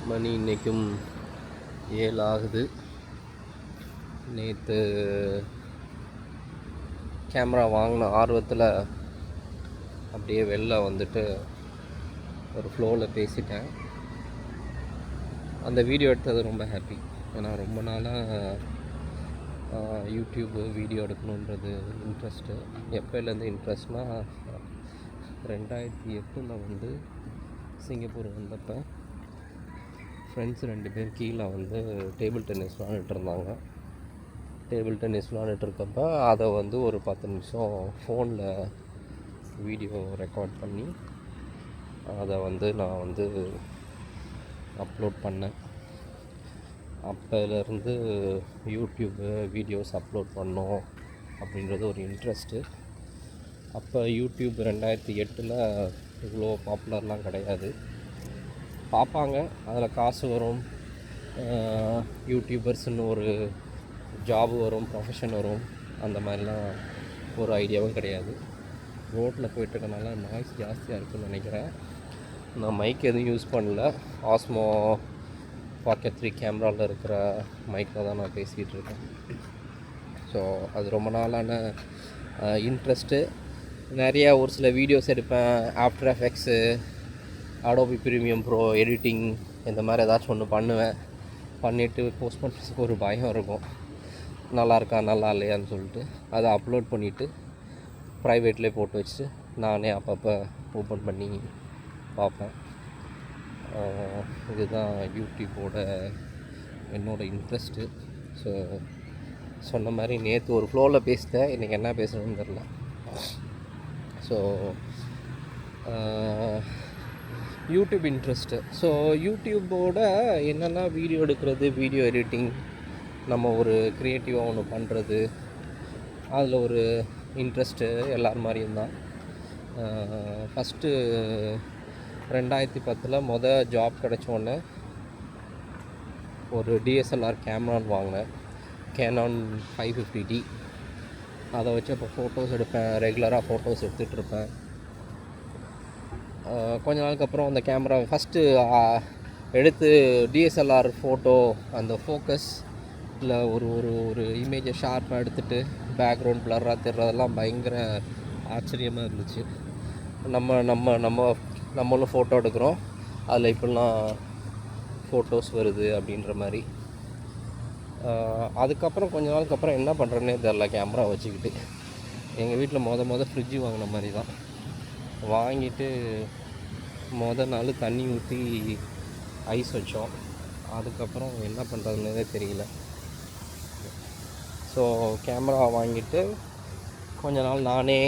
மணி இன்றைக்கும் 7 ஆகுது. நேற்று கேமரா வாங்கின ஆர்வத்தில் அப்படியே வெளில வந்துட்டு ஒரு ஃப்ளோவில் பேசிட்டேன். அந்த வீடியோ எடுத்தது ரொம்ப ஹாப்பி. ஏன்னா ரொம்ப நாளாக யூடியூப்பு வீடியோ எடுக்கணுன்றது இன்ட்ரெஸ்ட்டு. எப்போலேருந்து இன்ட்ரெஸ்ட்னால் 2008 வந்து சிங்கப்பூர் வந்தப்போ ஃப்ரெண்ட்ஸ் 2 பேர் கீழே வந்து டேபிள் டென்னிஸ் விளாண்டுட்ருந்தாங்க. டேபிள் டென்னிஸ் விளாண்டுட்ருக்கப்போ அதை வந்து ஒரு 10 நிமிஷம் ஃபோனில் வீடியோ ரெக்கார்ட் பண்ணி அதை வந்து நான் வந்து அப்லோட் பண்ணேன். அப்போலேருந்து யூடியூப்பு வீடியோஸ் அப்லோட் பண்ணோம் அப்படின்றது ஒரு இன்ட்ரெஸ்ட்டு. அப்போ யூடியூப் 2008 இவ்வளோ பாப்புலர்லாம் கிடையாது. பார்ப்பாங்க, அதில் காசு வரும், யூடியூபர்ஸ்னு ஒரு ஜாபு வரும், ப்ரொஃபஷன் வரும், அந்த மாதிரிலாம் ஒரு ஐடியாவும் கிடையாது. ரோட்டில் போயிட்டுருக்கனால நாய்ஸ் ஜாஸ்தியாக இருக்குதுன்னு நினைக்கிறேன். நான் மைக் எதுவும் யூஸ் பண்ணல. ஆஸ்மோ பாக்கெட் 3 கேமராவில் இருக்கிற மைக்கில் தான் நான் பேசிகிட்டு இருக்கேன். ஸோ அது ரொம்ப நாளான இன்ட்ரெஸ்ட்டு. நிறையா ஒரு சில வீடியோஸ் எடுப்பேன். After effects, Adobe premium bro, editing, இந்த மாதிரி ஏதாச்சும் ஒன்று பண்ணுவேன். பண்ணிவிட்டு போஸ்ட் பண்ணுறதுக்கு ஒரு பயம் இருக்கும், நல்லா இருக்கா நல்லா இல்லையான்னு சொல்லிட்டு. அதை அப்லோட் பண்ணிவிட்டு ப்ரைவேட்லேயே போட்டு வச்சுட்டு நானே அப்பப்போ ஓப்பன் பண்ணி பார்ப்பேன். இதுதான் யூடியூப்போட என்னோடய இன்ட்ரெஸ்ட்டு. ஸோ சொன்ன மாதிரி நேற்று ஒரு ஃப்ளோவில் பேசிட்டேன், இன்றைக்கி என்ன பேசணும்னு தெரில. So YouTube interest. ஸோ யூடியூப்போட என்னென்னா வீடியோ எடுக்கிறது, வீடியோ எடிட்டிங், நம்ம ஒரு க்ரியேட்டிவாக ஒன்று பண்ணுறது, அதில் ஒரு இன்ட்ரெஸ்ட்டு எல்லார் மாதிரியும் தான். ஃபஸ்ட்டு 2010 ஜாப் கிடச்சோன்னே ஒரு டிஎஸ்எல்ஆர் கேமரான்னு வாங்கினேன், கேனான் 550D. அதை வச்சு இப்போ ஃபோட்டோஸ் எடுப்பேன், ரெகுலராக ஃபோட்டோஸ் எடுத்துகிட்ருப்பேன். கொஞ்ச நாளுக்கு அப்புறம் அந்த கேமரா ஃபஸ்ட்டு எடுத்து டிஎஸ்எல்ஆர் ஃபோட்டோ அந்த ஃபோக்கஸ் இல்லை ஒரு ஒரு ஒரு இமேஜை ஷார்ப்பாக எடுத்துகிட்டு பேக்ரவுண்ட் ப்ளர்ராக தெரிறதெல்லாம் பயங்கர ஆச்சரியமாக இருந்துச்சு. நம்மளும் ஃபோட்டோ எடுக்கிறோம், அதில் இப்படிலாம் ஃபோட்டோஸ் வருது அப்படின்ற மாதிரி. அதுக்கப்புறம் கொஞ்ச நாளுக்கு அப்புறம் என்ன பண்ணுறேன்னே தெரில கேமரா வச்சுக்கிட்டு. எங்கள் வீட்டில் மொதல் ஃப்ரிட்ஜு வாங்கின மாதிரி தான். வாங்கிட்டு நாள் தண்ணி ஊற்றி ஐஸ் வச்சோம். அதுக்கப்புறம் என்ன பண்ணுறதுன்னே தெரியல. ஸோ கேமரா வாங்கிட்டு கொஞ்ச நாள் நானே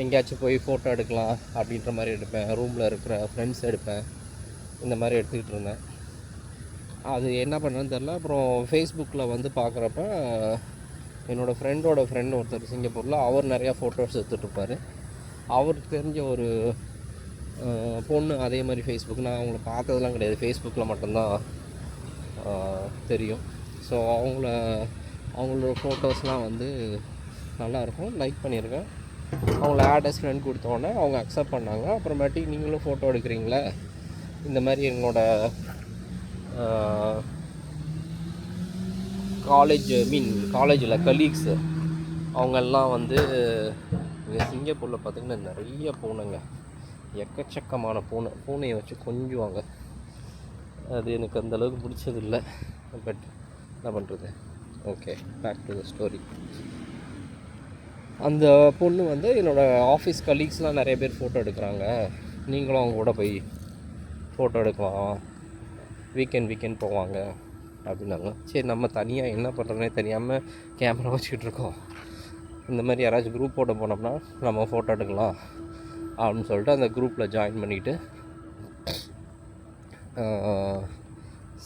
எங்கேயாச்சும் போய் ஃபோட்டோ எடுக்கலாம் அப்படின்ற மாதிரி எடுப்பேன். ரூமில் இருக்கிற ஃப்ரெண்ட்ஸ் எடுப்பேன், இந்த மாதிரி எடுத்துக்கிட்டு இருந்தேன். அது என்ன பண்ணுறதுன்னு தெரில. அப்புறம் ஃபேஸ்புக்கில் வந்து பார்க்குறப்ப என்னோடய ஃப்ரெண்டோட ஃப்ரெண்ட் ஒருத்தர் சிங்கப்பூரில், அவர் நிறையா ஃபோட்டோஸ் எடுத்துகிட்ருப்பார். அவருக்கு தெரிஞ்ச ஒரு பொண்ணு அதே மாதிரி ஃபேஸ்புக், நான் அவங்கள பார்த்ததெல்லாம் கிடையாது, ஃபேஸ்புக்கில் மட்டும்தான் தெரியும். ஸோ அவங்களோட ஃபோட்டோஸ்லாம் வந்து நல்லாயிருக்கும், லைக் பண்ணியிருக்கேன். அவங்கள ஆட் அஸ் ஃப்ரெண்ட் கொடுத்தோன்னே அவங்க அக்செப்ட் பண்ணாங்க. அப்புறமேட்டி நீங்களும் ஃபோட்டோ எடுக்கிறீங்களே, இந்த மாதிரி என்னோடய காலேஜில் கலீக்ஸு அவங்கெல்லாம் வந்து இங்கே சிங்கப்பூரில் பார்த்திங்கன்னா நிறைய பூனைங்க, எக்கச்சக்கமான பூனையை வச்சு கொஞ்சுவாங்க. அது எனக்கு அந்தளவுக்கு பிடிச்சதில்லை. பட் என்ன பண்ணுறது, okay, back to the story. அந்த பொண்ணு வந்து என்னோடய ஆஃபீஸ் கலீக்ஸ்லாம் நிறைய பேர் ஃபோட்டோ எடுக்கிறாங்க, நீங்களும் அவங்க கூட போய் ஃபோட்டோ எடுக்கலாம், வீக்கெண்ட் போவாங்க அப்படின்னாங்க. சரி, நம்ம தனியாக என்ன பண்ணுறதுனே தெரியாமல் கேமரா வச்சுக்கிட்டு இருக்கோம், இந்த மாதிரி யாராச்சும் குரூப்போட போனோம்னா நம்ம ஃபோட்டோ எடுக்கலாம் அப்படின்னு சொல்லிட்டு அந்த குரூப்பில் ஜாயின் பண்ணிவிட்டு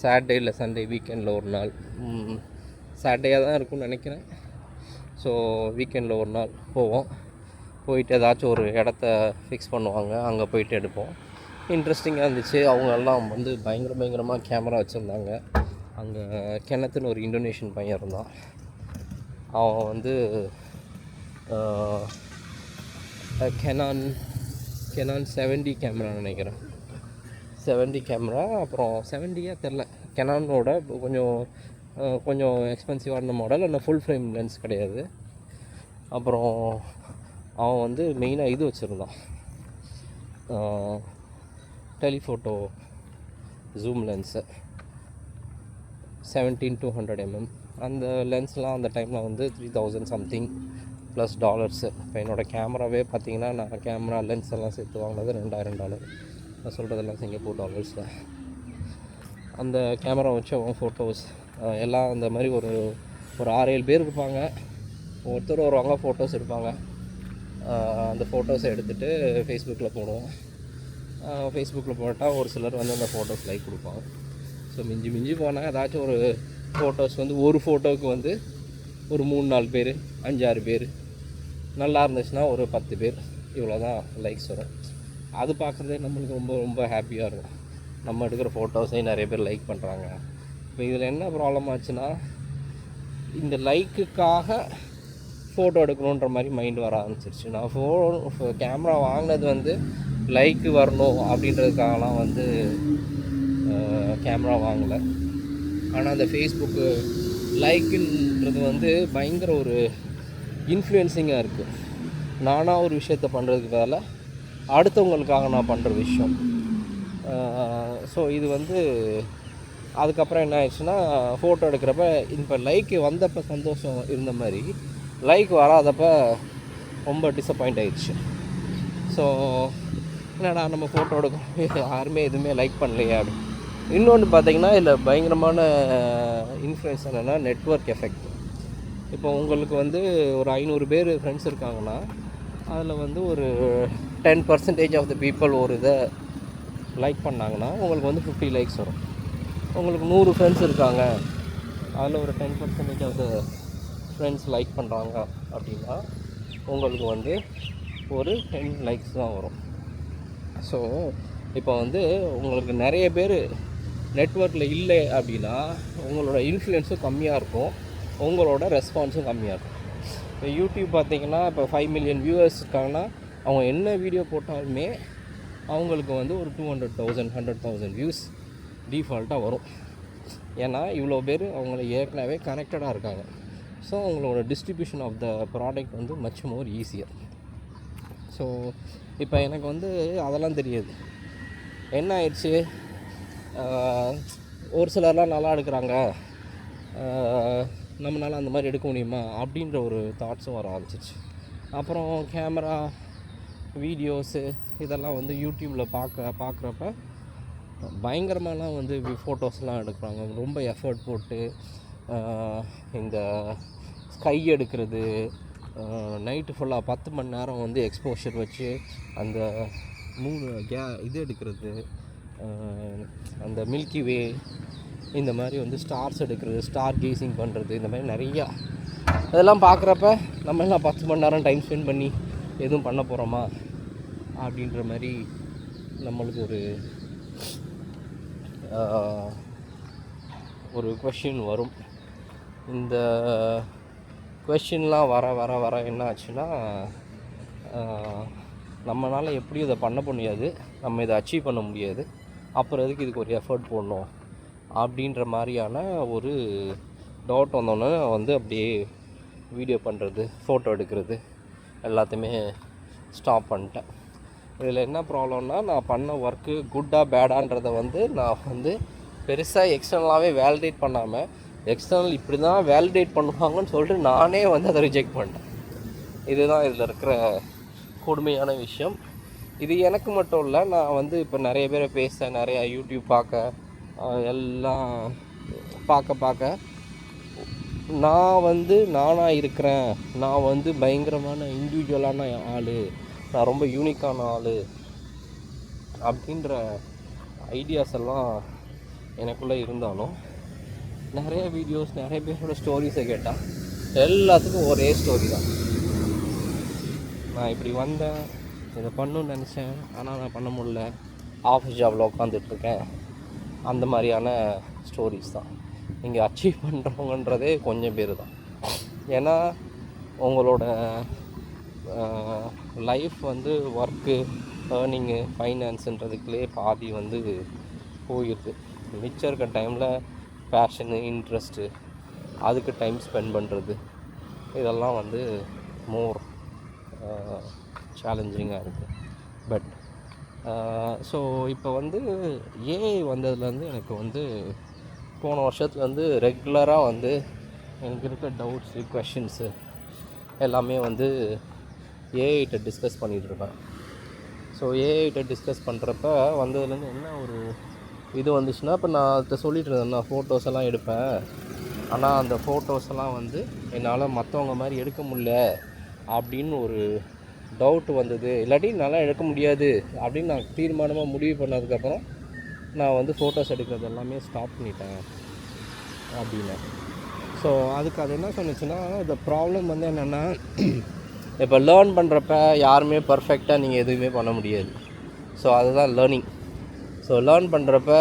சாட்டர்டே இல்லை சண்டே வீக்கெண்டில் ஒரு நாள், சாட்டர்டேயாக தான் இருக்கும்னு நினைக்கிறேன். ஸோ வீக்கெண்டில் ஒரு நாள் போவோம். போயிட்டு ஏதாச்சும் ஒரு இடத்த ஃபிக்ஸ் பண்ணுவாங்க, அங்கே போயிட்டு எடுப்போம். இன்ட்ரெஸ்டிங்காக இருந்துச்சு. அவங்கெல்லாம் வந்து பயங்கரமாக கேமரா வச்சுருந்தாங்க. அங்கே கெனத்துன்னு ஒரு இந்தோனேஷியன் பையன் இருந்தான். அவன் வந்து கெனான் 70 கேமரா நினைக்கிறேன், 70 கேமரா, அப்புறம் 70யா தெரில, கெனானோட கொஞ்சம் எக்ஸ்பென்சிவான மாடல், ஆனால் ஃபுல் ஃப்ரேம் லென்ஸ் கிடையாது. அப்புறம் அவன் வந்து மெயினாக இது வச்சுருந்தான், டெலிஃபோட்டோ ஜூம் லென்ஸு 17-200 mm. அந்த லென்ஸ்லாம் அந்த டைமில் வந்து 3000 சம்திங் ப்ளஸ் டாலர்ஸு. இப்போ என்னோடய கேமராவே பார்த்தீங்கன்னா, நான் கேமரா லென்ஸ் எல்லாம் சேர்த்து வாங்கினது $2000. நான் சொல்கிறதெல்லாம் சிங்கப்பூர் டாலர்ஸில். அந்த கேமரா வச்சு அவன் ஃபோட்டோஸ் எல்லாம் அந்த மாதிரி ஒரு 6-7 பேர் இருப்பாங்க. ஒருத்தர் வருவாங்க, ஃபோட்டோஸ் எடுப்பாங்க. அந்த ஃபோட்டோஸை எடுத்துகிட்டு ஃபேஸ்புக்கில் போடுவோம். ஃபேஸ்புக்கில் போட்டால் ஒரு சிலர் வந்து அந்த ஃபோட்டோஸ் லைக் கொடுப்பாங்க. ஸோ மிஞ்சி போனால் ஏதாச்சும் ஒரு ஃபோட்டோஸ் வந்து ஒரு ஃபோட்டோவுக்கு வந்து ஒரு 3-4 பேர் 5-6 பேர், நல்லா இருந்துச்சுன்னா ஒரு 10 பேர், இவ்வளோ தான் லைக்ஸ் வரும். அது பார்க்குறதே நம்மளுக்கு ரொம்ப ரொம்ப ஹாப்பியாக இருக்கும். நம்ம எடுக்கிற ஃபோட்டோஸை நிறைய பேர் லைக் பண்ணுறாங்க. இப்போ இதில் என்ன ப்ராப்ளம் ஆச்சுன்னா, இந்த லைக்குக்காக ஃபோட்டோ எடுக்கணுன்ற மாதிரி மைண்டு வர ஆரம்பிச்சிருச்சு. நான் கேமரா வாங்கினது வந்து லைக்கு வரணும் அப்படின்றதுக்காகலாம் வந்து கேமரா வாங்கலை. ஆனால் அந்த ஃபேஸ்புக்கு லைக்குன்றது வந்து பயங்கர ஒரு இன்ஃப்ளூயன்சிங்காக இருக்குது. நானாக ஒரு விஷயத்த பண்ணுறதுக்கு வேலை அடுத்தவங்களுக்காக நான் பண்ணுற விஷயம். ஸோ இது வந்து அதுக்கப்புறம் என்ன ஆயிடுச்சுன்னா, ஃபோட்டோ எடுக்கிறப்ப இப்போ லைக்கு வந்தப்போ சந்தோஷம் இருந்த மாதிரி லைக் வராதப்போ ரொம்ப டிசப்பாயிண்ட் ஆயிடுச்சு. ஸோ என்னடா நம்ம ஃபோட்டோ எடுக்கணும், யாருமே எதுவுமே லைக் பண்ணலையே அப்படி. இன்னொன்று பார்த்திங்கன்னா, இதில் பயங்கரமான இன்ஃப்ளூயன்ஸ் என்னென்னா நெட்வொர்க் எஃபெக்ட். இப்போ உங்களுக்கு வந்து ஒரு 500 பேர் ஃப்ரெண்ட்ஸ் இருக்காங்கன்னா, அதில் வந்து ஒரு 10% ஆஃப் த பீப்புள் ஒரு இதை லைக் பண்ணாங்கன்னா உங்களுக்கு வந்து 50 லைக்ஸ் வரும். உங்களுக்கு 100 ஃப்ரெண்ட்ஸ் இருக்காங்க, அதில் ஒரு 10% ஆஃப் த ஃப்ரெண்ட்ஸ் லைக் பண்ணுறாங்க அப்படின்னா உங்களுக்கு வந்து ஒரு 10 லைக்ஸ் தான் வரும். ஸோ இப்போ வந்து உங்களுக்கு நிறைய பேர் நெட்வொர்க்கில் இல்லை அப்படின்னா உங்களோட இன்ஃப்ளூயன்ஸும் கம்மியாக இருக்கும், உங்களோட ரெஸ்பான்ஸும் கம்மியாக இருக்கும். இப்போ யூடியூப் பார்த்திங்கன்னா, இப்போ 5 மில்லியன் வியூவர்ஸ் இருக்காங்கன்னா அவங்க என்ன வீடியோ போட்டாலுமே அவங்களுக்கு வந்து ஒரு 200,000 100,000 வியூஸ் டிஃபால்ட்டாக வரும். ஏன்னா இவ்வளோ பேர் அவங்கள ஏற்கனவே கனெக்டடாக இருக்காங்க. ஸோ அவங்களோட டிஸ்ட்ரிபியூஷன் ஆஃப் த ப்ராடக்ட் வந்து மச் மோர் ஈஸியர். ஸோ இப்போ எனக்கு வந்து அதெல்லாம் தெரியாது. என்ன ஆயிடுச்சு, ஒரு சிலர்லாம் நல்லா எடுக்கிறாங்க, நம்மளால் அந்த மாதிரி எடுக்க முடியுமா அப்படின்ற ஒரு தாட்ஸும் வர ஆரம்பிச்சிச்சு. அப்புறம் கேமரா வீடியோஸு இதெல்லாம் வந்து யூடியூப்பில் பார்க்குறப்ப பயங்கரமாலாம் வந்து ஃபோட்டோஸ்லாம் எடுக்கிறாங்க. ரொம்ப எஃபர்ட் போட்டு இந்த ஸ்கை எடுக்கிறது, நைட்டு ஃபுல்லாக 10 மணி நேரம் வந்து எக்ஸ்போஷர் வச்சு அந்த இது எடுக்கிறது, அந்த மில்கி வே, இந்த மாதிரி வந்து ஸ்டார்ஸ் எடுக்கிறது, ஸ்டார் கேசிங் பண்ணுறது, இந்த மாதிரி நிறையா அதெல்லாம் பார்க்குறப்ப நம்ம எல்லாம் 10 மணி நேரம் டைம் ஸ்பெண்ட் பண்ணி எதுவும் பண்ண போகிறோமா அப்படின்ற மாதிரி நம்மளுக்கு ஒரு கொஷின் வரும். இந்த கொஷின்லாம் வர வர வர என்ன ஆச்சுன்னா, நம்மளால் எப்படியும் இதை பண்ண முடியாது, நம்ம இதை அச்சீவ் பண்ண முடியாது, அப்புறம் எதுக்கு இதுக்கு ஒரு எஃபர்ட் போடணும் அப்படின்ற மாதிரியான ஒரு டவுட் வந்தோன்னே வந்து அப்படியே வீடியோ பண்ணுறது, ஃபோட்டோ எடுக்கிறது எல்லாத்தையுமே ஸ்டாப் பண்ணிட்டேன். இதில் என்ன ப்ராப்ளம்னா, நான் பண்ண ஒர்க்கு குட்டாக பேடான்றதை வந்து நான் வந்து பெருசாக எக்ஸ்டர்னலாகவே வேலிடேட் பண்ணாமல், எக்ஸ்டர்னல் இப்படி தான் வேலிடேட் பண்ணுவாங்கன்னு சொல்லிட்டு நானே வந்து அதை ரிஜெக்ட் பண்ணிட்டேன். இதுதான் இதில் இருக்கிற கொடுமையான விஷயம். இது எனக்கு மட்டும் இல்லை, நான் வந்து இப்போ நிறைய பேரை பேச, நிறையா யூடியூப் பார்க்க, எல்லாம் பார்க்க நான் வந்து நானாக இருக்கிறேன், நான் வந்து பயங்கரமான இண்டிவிஜுவலான ஆள், நான் ரொம்ப யூனிக்கான ஆள் அப்படின்ற ஐடியாஸ் எல்லாம் எனக்குள்ளே இருந்தாலும், நிறைய வீடியோஸ், நிறைய பேரோட ஸ்டோரிஸை கேட்டால் எல்லாத்துக்கும் ஒரே ஸ்டோரி தான். நான் இப்படி வந்தேன், இதை பண்ணணுன்னு நினச்சேன், ஆனால் நான் பண்ண முடியல, ஆஃபீஸ் ஜாபில் உட்காந்துட்ருக்கேன், அந்த மாதிரியான ஸ்டோரிஸ் தான். இங்கே அச்சீவ் பண்ணுறவங்கன்றதே கொஞ்சம் பேர் தான். ஏன்னா உங்களோட லைஃப் வந்து ஒர்க்கு ஏர்னிங்கு ஃபைனான்ஸுன்றதுக்குள்ளே பாதி வந்து போயிடுது. மிச்சம் இருக்க டைமில் பேஷனு, இன்ட்ரெஸ்ட்டு, அதுக்கு டைம் ஸ்பெண்ட் பண்ணுறது, இதெல்லாம் வந்து மோர் சேலஞ்சிங்காக இருக்குது. பட் ஸோ இப்போ வந்து ஏஐ வந்ததுலேருந்து எனக்கு வந்து போன வருஷத்துலேருந்து ரெகுலராக வந்து எனக்கு இருக்க டவுட்ஸு, கொஷின்ஸு எல்லாமே வந்து ஏஐகிட்ட டிஸ்கஸ் பண்ணிகிட்ருப்பேன். ஸோ ஏஐகிட்ட டிஸ்கஸ் பண்ணுறப்ப வந்ததுலேருந்து என்ன ஒரு இது வந்துச்சுன்னா, இப்போ நான் அதை சொல்லிட்டு இருந்தேன், நான் ஃபோட்டோஸ் எல்லாம் எடுப்பேன், ஆனால் அந்த ஃபோட்டோஸ் எல்லாம் வந்து என்னால் மற்றவங்க மாதிரி எடுக்க முடியல அப்படின்னு ஒரு டவுட் வந்தது. இல்லாட்டி நல்லா எடுக்க முடியாது அப்படின்னு நான் தீர்மானமாக முடிவு பண்ணதுக்கப்புறம் நான் வந்து ஃபோட்டோஸ் எடுக்கிறது எல்லாமே ஸ்டாப் பண்ணிட்டேன் அப்படின்னு. ஸோ அதுக்கு அது என்ன சொன்னிச்சுன்னா, இந்த ப்ராப்ளம் வந்து என்னென்னா, இப்போ லேர்ன் பண்ணுறப்ப யாருமே பர்ஃபெக்டாக நீங்கள் எதுவுமே பண்ண முடியாது. ஸோ அதுதான் லேர்னிங். ஸோ லேர்ன் பண்ணுறப்ப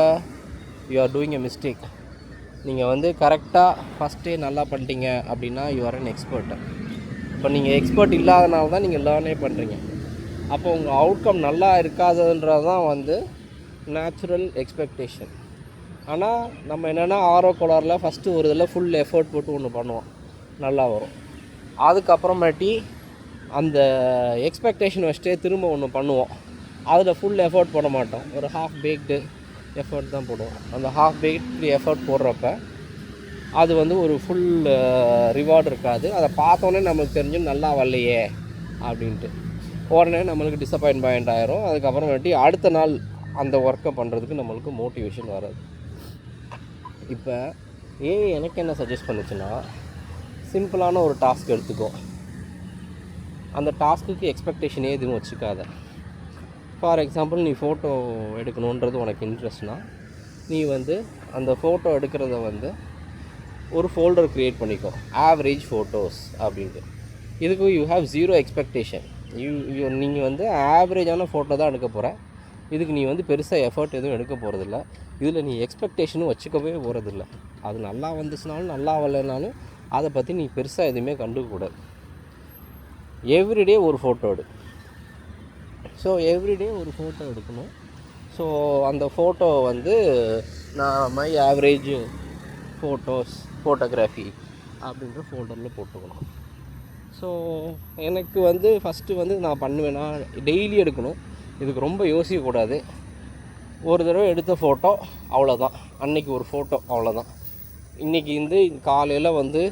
you are doing a mistake. நீங்கள் வந்து கரெக்டாக ஃபஸ்ட்டே நல்லா பண்ணிட்டீங்க அப்படின்னா யூ ஆர் அன் எக்ஸ்பர்ட். இப்போ நீங்கள் எக்ஸ்பர்ட் இல்லாதனால தான் நீங்கள் லேர்னே பண்ணுறீங்க. அப்போ உங்கள் அவுட்கம் நல்லா இருக்காதுன்றது தான் வந்து நேச்சுரல் எக்ஸ்பெக்டேஷன். ஆனால் நம்ம என்னென்னா ஆர்வக்கோளாறில் ஃபஸ்ட்டு ஒரு இதில் ஃபுல் எஃபர்ட் போட்டு ஒன்று பண்ணுவோம், நல்லா வரும். அதுக்கப்புறமேட்டி அந்த எக்ஸ்பெக்டேஷன் வச்சுட்டே திரும்ப ஒன்று பண்ணுவோம், அதில் ஃபுல் எஃபர்ட் போட மாட்டோம், ஒரு ஹாஃப் பேக்டு எஃபர்ட் தான் போடுவோம். அந்த ஹாஃப் பேக்டு எஃபர்ட் போடுறப்ப அது வந்து ஒரு ஃபுல் ரிவார்டு இருக்காது. அதை பார்த்தோன்னே நம்மளுக்கு தெரிஞ்சு நல்லா வரலையே அப்படின்ட்டு உடனே நம்மளுக்கு டிசப்பாயின்மெண்ட் ஆயிரும். அதுக்கப்புறமேட்டி அடுத்த நாள் அந்த ஒர்க்கை பண்ணுறதுக்கு நம்மளுக்கு மோட்டிவேஷன் வராது. இப்போ எனக்கு என்ன சஜஸ்ட் பண்ணுச்சுன்னா, சிம்பிளான ஒரு டாஸ்க் எடுத்துக்கோ, அந்த டாஸ்க்குக்கு எக்ஸ்பெக்டேஷனே எதுவும் வச்சுக்காத. ஃபார் எக்ஸாம்பிள், நீ ஃபோட்டோ எடுக்கணுன்றது உனக்கு இன்ட்ரெஸ்ட்னால், நீ வந்து அந்த ஃபோட்டோ எடுக்கிறத வந்து ஒரு ஃபோல்டர் க்ரியேட் பண்ணிக்கோ, ஆவரேஜ் ஃபோட்டோஸ் அப்படின்ட்டு. இதுக்கு யூ ஹேவ் ஜீரோ எக்ஸ்பெக்டேஷன். நீங்கள் வந்து ஆவரேஜான ஃபோட்டோ தான் எடுக்க போகிற. இதுக்கு நீ வந்து பெருசாக எஃபர்ட் எதுவும் எடுக்க போகிறதில்ல. இதில் நீ எக்ஸ்பெக்டேஷனும் வச்சுக்கவே போகிறதில்ல. அது நல்லா வந்துச்சுனாலும் நல்லா வரலைனாலும் அதை பற்றி நீ பெருசாக எதுவுமே கண்டுக்கூடாது. எவ்ரிடே ஒரு ஃபோட்டோ எடு. ஸோ எவ்ரிடே ஒரு ஃபோட்டோ எடுக்கணும். ஸோ அந்த ஃபோட்டோ வந்து நான் மை ஆவரேஜ் ஃபோட்டோகிராஃபி அப்படின்ற ஃபோல்டரில் போட்டுக்கணும். ஸோ எனக்கு வந்து ஃபஸ்ட்டு வந்து நான் பண்ணுவேன்னா, டெய்லி எடுக்கணும், இதுக்கு ரொம்ப யோசிக்கக்கூடாது. ஒரு தடவை எடுத்த ஃபோட்டோ அவ்வளோதான், அன்றைக்கி ஒரு ஃபோட்டோ அவ்வளோதான். இன்றைக்கி வந்து காலையில் வந்து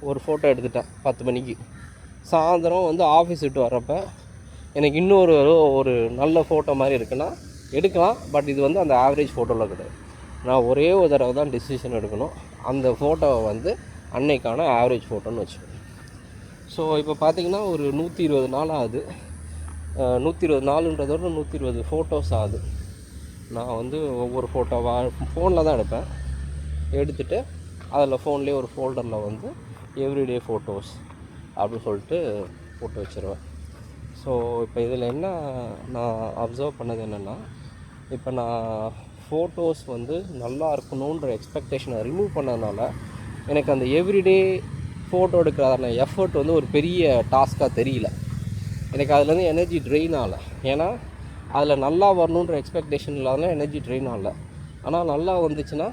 ஒரு ஃபோட்டோ எடுத்துட்டேன் 10 மணிக்கு, சாயந்தரம் வந்து ஆஃபீஸ் விட்டு வர்றப்போ எனக்கு இன்னொரு ஒரு நல்ல ஃபோட்டோ மாதிரி இருக்குன்னா எடுக்கலாம். பட் இது வந்து அந்த ஆவரேஜ் ஃபோட்டோவில் கிடையாது. நான் ஒரே ஒரு தடவை தான் டிசிஷன் எடுக்கணும். அந்த ஃபோட்டோவை வந்து அன்னைக்கான ஆவரேஜ் ஃபோட்டோன்னு வச்சுக்கணும். ஸோ இப்போ பார்த்திங்கன்னா ஒரு 120 நாள் ஆகுது. 120 நாளுன்றதோட 120 ஃபோட்டோஸ் ஆகுது. நான் வந்து ஒவ்வொரு ஃபோட்டோவாக ஃபோனில் தான் எடுப்பேன். எடுத்துகிட்டு அதில் ஃபோன்லேயே ஒரு ஃபோல்டரில் வந்து எவ்ரிடே ஃபோட்டோஸ் அப்படின்னு சொல்லிட்டு போட்டு வச்சுருவேன். ஸோ இப்போ இதில் என்ன நான் அப்சர்வ் பண்ணது என்னென்னா, இப்போ நான் ஃபோட்டோஸ் வந்து நல்லா இருக்கணுன்ற எக்ஸ்பெக்டேஷனை ரிமூவ் பண்ணதுனால எனக்கு அந்த எவ்ரிடே ஃபோட்டோ எடுக்கிறதான எஃபர்ட் வந்து ஒரு பெரிய டாஸ்க்காக தெரியல. எனக்கு அதுலேருந்து எனர்ஜி ட்ரெயின் ஆகலை. ஏன்னா அதில் நல்லா வரணுன்ற எக்ஸ்பெக்டேஷன் இல்லாதனால எனர்ஜி ட்ரெயின் ஆகலை. ஆனால் நல்லா வந்துச்சுன்னா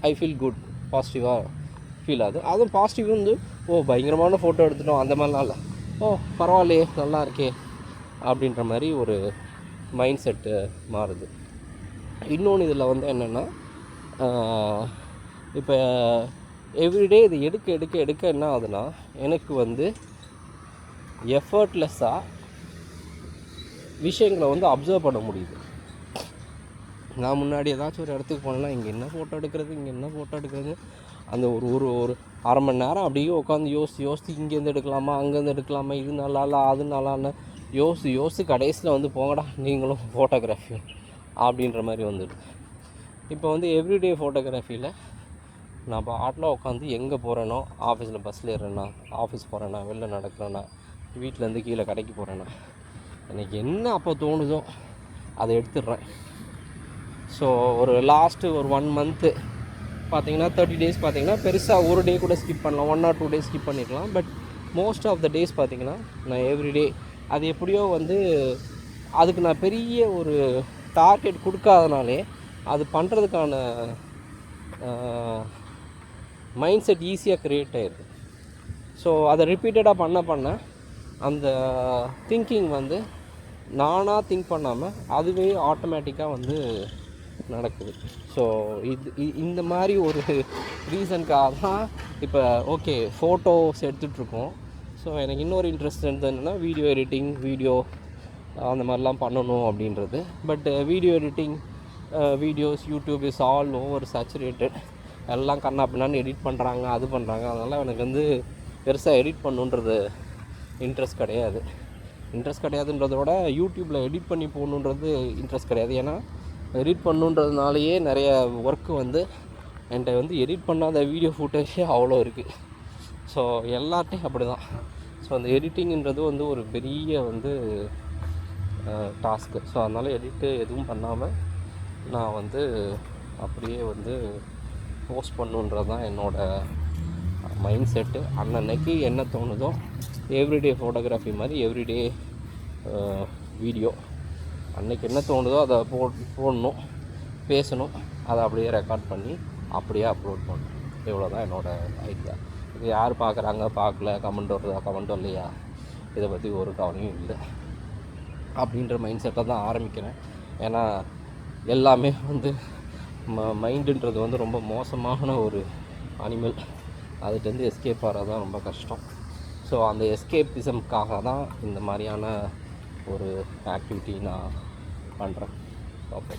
ஐ ஃபீல் குட், பாசிட்டிவாக ஃபீல் ஆகுது. அதுவும் பாசிட்டிவ் வந்து பயங்கரமான ஃபோட்டோ எடுத்துட்டோம் அந்த மாதிரிலாம் இல்லை, பரவாயில்லையே நல்லா இருக்கே அப்படின்ற மாதிரி ஒரு மைண்ட் செட்டு மாறுது. இன்னொன்று இதில் வந்து என்னென்னா, இப்போ எவ்ரிடே இது எடுக்க என்ன ஆகுதுன்னா, எனக்கு வந்து எஃபர்ட்லெஸ்ஸாக விஷயங்களை வந்து அப்சர்வ் பண்ண முடியுது. நான் முன்னாடி ஏதாச்சும் ஒரு இடத்துக்கு போனேன்னா இங்கே என்ன ஃபோட்டோ எடுக்கிறது அந்த ஒரு அரை மணி நேரம் அப்படியே உட்காந்து யோசித்து இங்கேருந்து எடுக்கலாமா, அங்கேருந்து எடுக்கலாமா, இது நல்லா இல்லை அது நல்லான்னு யோசித்து கடைசியில் வந்து போங்கடா நீங்களும் ஃபோட்டோகிராஃபி அப்படின்ற மாதிரி வந்துடுது. இப்போ வந்து எவ்ரிடே ஃபோட்டோகிராஃபியில் நான் இப்போ ஆட்டில் உட்காந்து எங்கே போகிறேனோ, ஆஃபீஸில் பஸ்ஸில் ஏறுறேன்னா, ஆஃபீஸ் போகிறேன்னா, வெளில நடக்கிறேன்னா, வீட்டிலேருந்து கீழே கடைக்கு போகிறேன்னா, எனக்கு என்ன அப்போ தோணுதோ அதை எடுத்துடுறேன். ஸோ ஒரு லாஸ்ட்டு ஒரு 1 மந்த்து பார்த்திங்கன்னா 30 டேஸ் பார்த்திங்கன்னா பெருசாக ஒரு டே கூட ஸ்கிப் பண்ணலாம், 1 or 2 டேஸ் ஸ்கிப் பண்ணிடலாம். But most of the days பார்த்திங்கன்னா நான் எவ்ரிடே அது எப்படியோ வந்து அதுக்கு நான் பெரிய ஒரு டார்கெட் கொடுக்காதனாலே அது பண்ணுறதுக்கான மைண்ட் செட் ஈஸியாக க்ரியேட் ஆகிடுது. ஸோ அதை ரிப்பீட்டடாக பண்ண அந்த திங்கிங் வந்து நானாக திங்க் பண்ணாமல் அதுவே ஆட்டோமேட்டிக்காக வந்து நடக்குது. ஸோ இந்த மாதிரி ஒரு ரீசனுக்காக தான் இப்போ ஓகே ஃபோட்டோஸ் எடுத்துகிட்ருக்கோம். ஸோ எனக்கு இன்னொரு இன்ட்ரெஸ்ட் என்னன்னா வீடியோ எடிட்டிங், வீடியோ அந்த மாதிரிலாம் பண்ணணும் அப்படின்றது. But video editing, videos, YouTube is all over saturated. எல்லாம் கண்ணா பின்னான்னு எடிட் பண்ணுறாங்க, அது பண்ணுறாங்க. அதனால் எனக்கு வந்து பெருசாக எடிட் பண்ணுன்றது இன்ட்ரெஸ்ட் கிடையாதுன்றதோட யூடியூப்பில் எடிட் பண்ணி போகணுன்றது இன்ட்ரெஸ்ட் கிடையாது. ஏன்னா எடிட் பண்ணுன்றதுனாலேயே நிறைய ஒர்க்கு வந்து என்கிட்ட வந்து எடிட் பண்ணாத வீடியோ ஃபுட்டேஜே அவ்வளோ இருக்குது. ஸோ எல்லாத்தையும் அப்படி தான். ஸோ அந்த எடிட்டிங்கிறது வந்து ஒரு பெரிய வந்து டாஸ்க்கு. ஸோ அதனால் எடிட்டு எதுவும் பண்ணாமல் நான் வந்து அப்படியே வந்து போஸ்ட் பண்ணுன்றது தான் என்னோடய மைண்ட் செட்டு. அன்னன்னைக்கு என்ன தோணுதோ எவ்ரிடே ஃபோட்டோகிராஃபி மாதிரி எவ்ரிடே வீடியோ அன்றைக்கி என்ன தோணுதோ அதை போடணும், பேசணும், அதை அப்படியே ரெக்கார்ட் பண்ணி அப்படியே அப்லோட் பண்ணணும். இவ்வளோ தான் என்னோடய ஐடியா. இது யார் பார்க்குறாங்க, பார்க்கல, கமெண்ட் வருதா, கமெண்ட் வரலையா, இதை பற்றி ஒரு கவலையும் இல்லை அப்படின்ற மைண்ட் செட்டை தான் ஆரம்பிக்கிறேன். ஏன்னா எல்லாமே வந்து மைண்டுன்றது வந்து ரொம்ப மோசமான ஒரு அனிமல். அதுலேருந்து எஸ்கேப் ஆகிறது தான் ரொம்ப கஷ்டம். ஸோ அந்த எஸ்கேப்பிசம்காக தான் இந்த மாதிரியான ஒரு ஆக்டிவிட்டி நான் பண்ணுறேன். ஓகே.